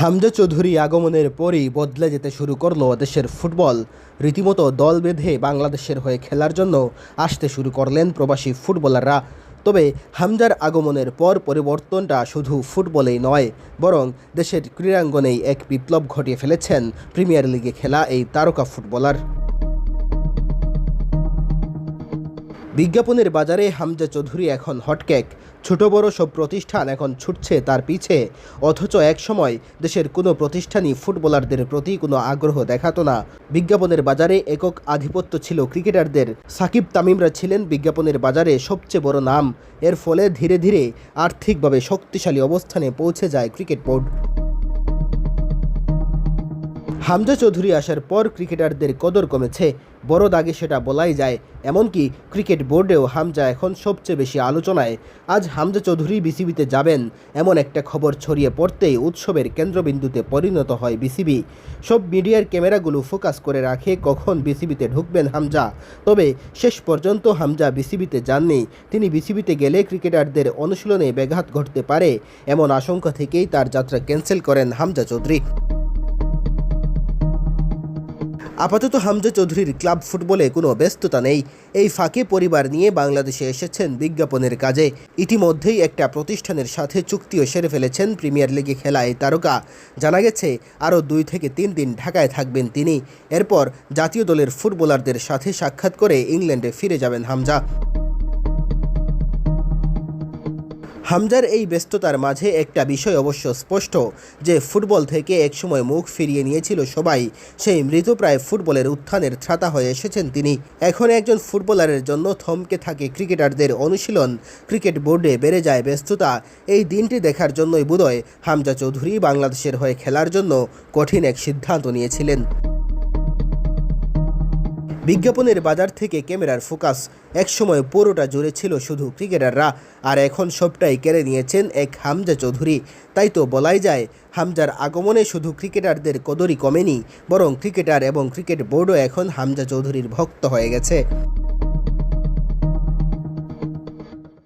হামজা চৌধুরী আগমনের পরই বদলে যেতে শুরু করলো দেশের ফুটবল। রীতিমতো দল বেঁধে বাংলাদেশের হয়ে খেলার জন্য আসতে শুরু করলেন প্রবাসী ফুটবলাররা। তবে হামজার আগমনের পর পরিবর্তনটা শুধু ফুটবলেই নয়, বরং দেশের ক্রীড়াঙ্গনেই এক বিপ্লব ঘটিয়ে ফেলেছেন প্রিমিয়ার লিগে খেলা এই তারকা ফুটবলার। বিজ্ঞাপনের বাজারে হামজা চৌধুরী এখন হটকেক। ছোট বড় সব প্রতিষ্ঠান এখন ছুটছে তার পিছে, অথচ একসময় দেশের কোনো প্রতিষ্ঠানই ফুটবলারদের প্রতি কোনো আগ্রহ দেখাতো না। বিজ্ঞাপনের বাজারে একক আধিপত্য ছিল ক্রিকেটারদের। সাকিব তামিমরা ছিলেন বিজ্ঞাপনের বাজারে সবচেয়ে বড় নাম। এর ফলে ধীরে ধীরে আর্থিকভাবে শক্তিশালী অবস্থানে পৌঁছে যায় ক্রিকেট বোর্ড। হামজা চৌধুরী আসার পর ক্রিকেটারদের কদর কমেছে, বড় দাগে সেটা বলাই যায়। এমনকি ক্রিকেট বোর্ডেও হামজা এখন সবচেয়ে বেশি আলোচনায়। আজ হামজা চৌধুরী বিসিবিতে যাবেন এমন একটা খবর ছড়িয়ে পড়তেই উৎসবের কেন্দ্রবিন্দুতে পরিণত হয় বিসিবি। সব মিডিয়ার ক্যামেরাগুলো ফোকাস করে রাখে কখন বিসিবিতে ঢুকবেন হামজা। তবে শেষ পর্যন্ত হামজা বিসিবিতে যাননি। তিনি বিসিবিতে গেলে ক্রিকেটারদের অনুশীলনে ব্যাঘাত ঘটতে পারে এমন আশঙ্কা থেকেই তার যাত্রা ক্যান্সেল করেন হামজা চৌধুরী। আপাতত হামজা চৌধুরীর ক্লাব ফুটবলে কোনো ব্যস্ততা নেই। এই ফাঁকে পরিবার নিয়ে বাংলাদেশে এসেছেন বিজ্ঞাপনের কাজে। ইতিমধ্যেই একটা প্রতিষ্ঠানের সাথে চুক্তিও সেরে ফেলেছেন প্রিমিয়ার লিগে খেলা এই তারকা। জানা গেছে আরও 2 থেকে 3 দিন ঢাকায় থাকবেন তিনি। এরপর জাতীয় দলের ফুটবলারদের সাথে সাক্ষাৎ করে ইংল্যান্ডে ফিরে যাবেন হামজা। হামজার এই ব্যস্ততার মাঝে একটা বিষয় অবশ্য স্পষ্ট, যে ফুটবল থেকে একসময় মুখ ফিরিয়ে নিয়েছিল সবাই, সেই মৃতপ্রায় ফুটবলের উত্থানের ত্রাতা হয়ে এসেছেন তিনি। এখন একজন ফুটবলারের জন্য থমকে থাকে ক্রিকেটারদের অনুশীলন, ক্রিকেট বোর্ডে বেড়ে যায় ব্যস্ততা। এই দিনটি দেখার জন্যই বোধহয় হামজা চৌধুরী বাংলাদেশের হয়ে খেলার জন্য কঠিন এক সিদ্ধান্ত নিয়েছিলেন। বিজ্ঞাপনের বাজার থেকে ক্যামেরার ফোকাস একসময় পুরোটা জুড়ে ছিল শুধু ক্রিকেটাররা, আর এখন সবটাই কেড়ে নিয়েছেন এক হামজা চৌধুরী। তাই তো বলাই যায়, হামজার আগমনে শুধু ক্রিকেটারদের কদরই কমেনি, বরং ক্রিকেটার এবং ক্রিকেট বোর্ডও এখন হামজা চৌধুরীর ভক্ত হয়ে গেছে।